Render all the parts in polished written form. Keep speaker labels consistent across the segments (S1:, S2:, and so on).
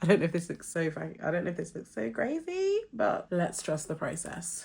S1: don't know if this looks so crazy, but let's trust the process.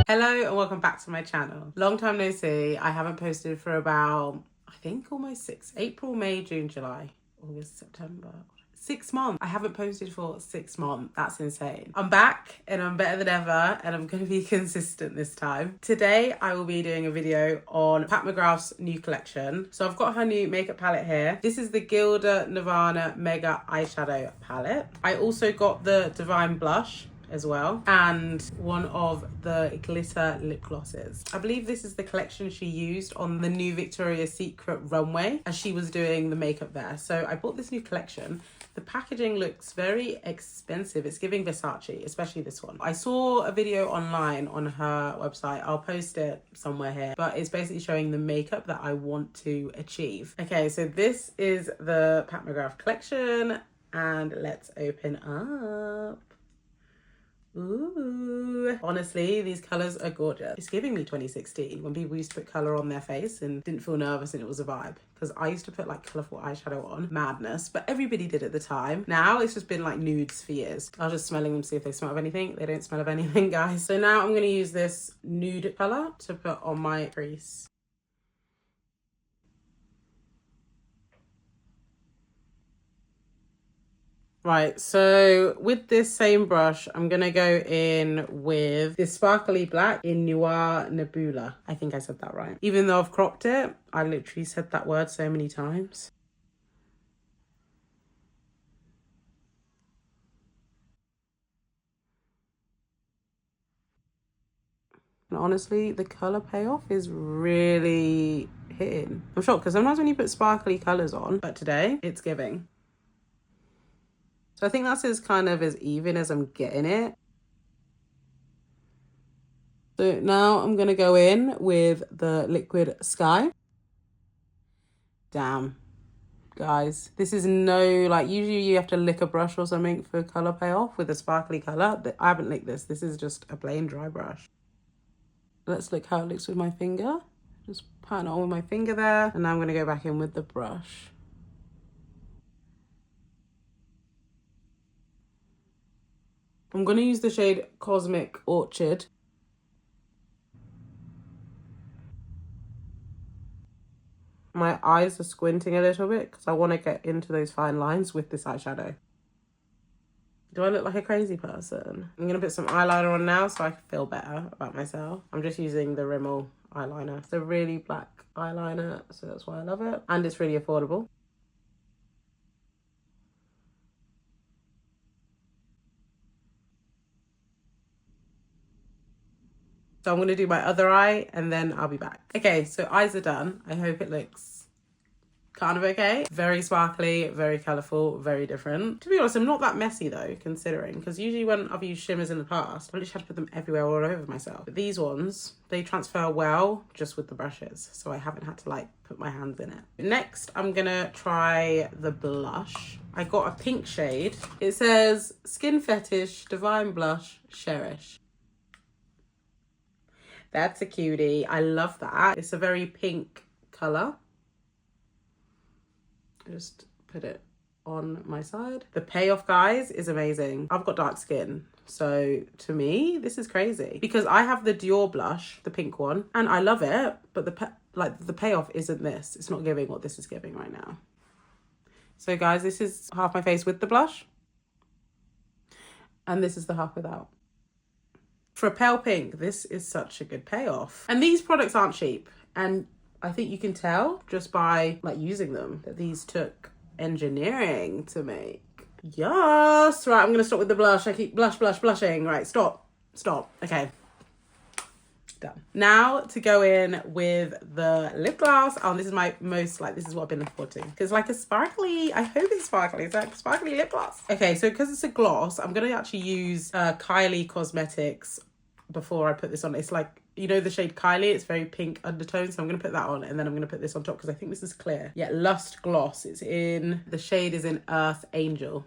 S1: Hello and welcome back to my channel. Long time no see. I haven't posted for about, I think almost April, May, June, July, August, September. 6 months. I haven't posted for 6 months. That's insane. I'm back and I'm better than ever and I'm going to be consistent this time. Today, I will be doing a video on Pat McGrath's new collection. So I've got her new makeup palette here. This is the Gilda Nirvana Mega Eyeshadow Palette. I also got the Divine Blush as well, and one of the glitter lip glosses. I believe this is the collection she used on the new Victoria's Secret runway as she was doing the makeup there. So I bought this new collection. The packaging looks very expensive. It's giving Versace, especially this one. I saw a video online on her website. I'll post it somewhere here, but it's basically showing the makeup that I want to achieve. Okay, so this is the Pat McGrath collection and let's open up. Ooh, honestly, these colors are gorgeous. It's giving me 2016 when people used to put color on their face and didn't feel nervous and it was a vibe. Because I used to put like colorful eyeshadow on, madness, but everybody did at the time. Now it's just been like nudes for years. I was just smelling them to see if they smell of anything. They don't smell of anything, guys. So now I'm going to use this nude color to put on my crease. Right, so with this same brush, I'm going to go in with this sparkly black in Noir Nebula. I think I said that right. Even though I've cropped it, I literally said that word so many times. And honestly, the colour payoff is really hitting. I'm shocked because sometimes when you put sparkly colours on, but today it's giving. So I think that's as kind of as even as I'm getting it. So now I'm going to go in with the Liquid Sky. Damn, guys. This is no, like, usually you have to lick a brush or something for colour payoff with a sparkly colour. I haven't licked this. This is just a plain dry brush. Let's look how it looks with my finger. Just pat it on with my finger there. And now I'm going to go back in with the brush. I'm going to use the shade Cosmic Orchid. My eyes are squinting a little bit because I want to get into those fine lines with this eyeshadow. Do I look like a crazy person? I'm going to put some eyeliner on now so I can feel better about myself. I'm just using the Rimmel eyeliner. It's a really black eyeliner, so that's why I love it. And it's really affordable. So I'm going to do my other eye and then I'll be back. Okay, so eyes are done. I hope it looks kind of okay. Very sparkly, very colourful, very different. To be honest, I'm not that messy though, considering, because usually when I've used shimmers in the past, I literally had to put them everywhere all over myself. But these ones, they transfer well just with the brushes, so I haven't had to like put my hands in it. Next, I'm gonna try the blush. I got a pink shade. It says Skin Fetish Divine Blush Cherish. That's a cutie. I love that. It's a very pink colour. Just put it on my side. The payoff, guys, is amazing. I've got dark skin, so to me, this is crazy. Because I have the Dior blush, the pink one, and I love it, but the payoff isn't this. It's not giving what this is giving right now. So guys, this is half my face with the blush. And this is the half without. For a pale pink, this is such a good payoff. And these products aren't cheap. And I think you can tell just by like using them that these took engineering to make. Yes. Right, I'm going to stop with the blush. I keep blushing. Right, stop. Okay. Done. Now to go in with the lip gloss. Oh, this is my most, like, this is what I've been looking forward to. Because like a sparkly, I hope it's sparkly. It's like a sparkly lip gloss. Okay, so because it's a gloss, I'm going to actually use Kylie Cosmetics before I put this on. It's like, you know the shade Kylie, it's very pink undertone, so I'm going to put that on and then I'm going to put this on top because I think this is clear. Yeah, Lust Gloss. The shade is in Earth Angel.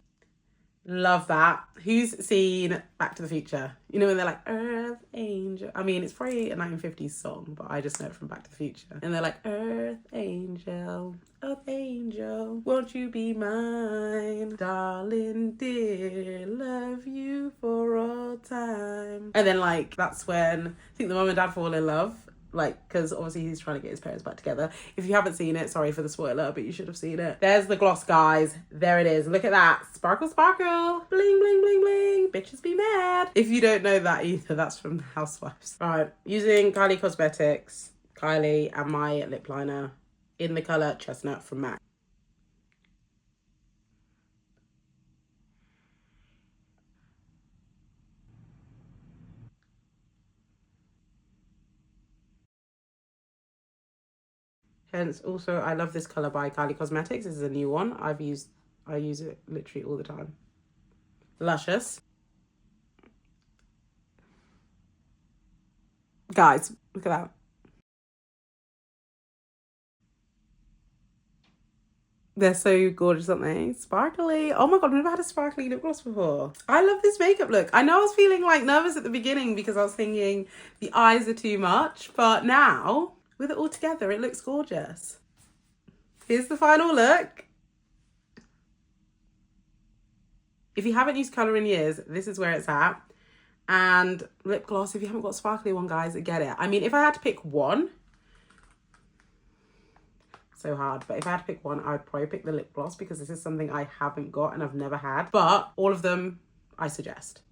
S1: Love that. Who's seen Back to the Future? You know when they're like, Earth Angel. I mean, it's probably a 1950s song, but I just know it from Back to the Future. And they're like, Earth Angel, won't you be mine? Darling dear, love you for all time. And then like, that's when I think the mum and dad fall in love. Like, because obviously he's trying to get his parents back together. If you haven't seen it, sorry for the spoiler, but you should have seen it. There's the gloss, guys. There it is. Look at that. Sparkle, sparkle. Bling, bling, bling, bling. Bitches be mad. If you don't know that either, that's from Housewives. Right, using Kylie Cosmetics, Kylie, and my lip liner in the colour Chestnut from MAC. Hence, also, I love this colour by Kylie Cosmetics. This is a new one. I use it literally all the time. Luscious. Guys, look at that. They're so gorgeous, aren't they? Sparkly. Oh my god, we've never had a sparkly lip gloss before. I love this makeup look. I know I was feeling like nervous at the beginning because I was thinking the eyes are too much, but now, with it all together, it looks gorgeous. Here's the final look. If you haven't used colour in years, this is where it's at. And lip gloss, if you haven't got a sparkly one, guys, get it. I mean, if I had to pick one, so hard, but if I had to pick one, I would probably pick the lip gloss because this is something I haven't got and I've never had. But all of them, I suggest.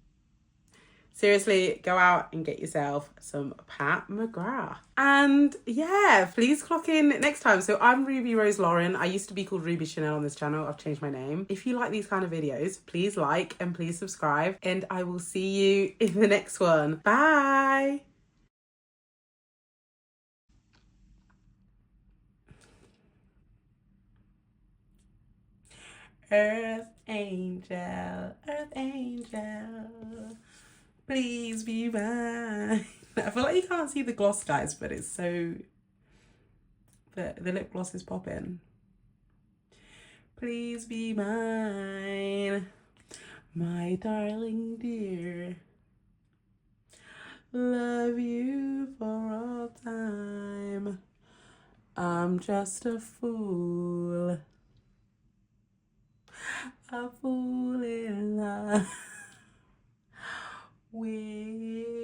S1: Seriously, go out and get yourself some Pat McGrath. And yeah, please clock in next time. So I'm Ruby Rose Lauren. I used to be called Ruby Chanel on this channel. I've changed my name. If you like these kind of videos, please like and please subscribe. And I will see you in the next one. Bye. Earth angel, please be mine. I feel like you can't see the gloss, guys, but it's so... The lip gloss is popping. Please be mine, my darling dear. Love you for all time. I'm just a fool in love with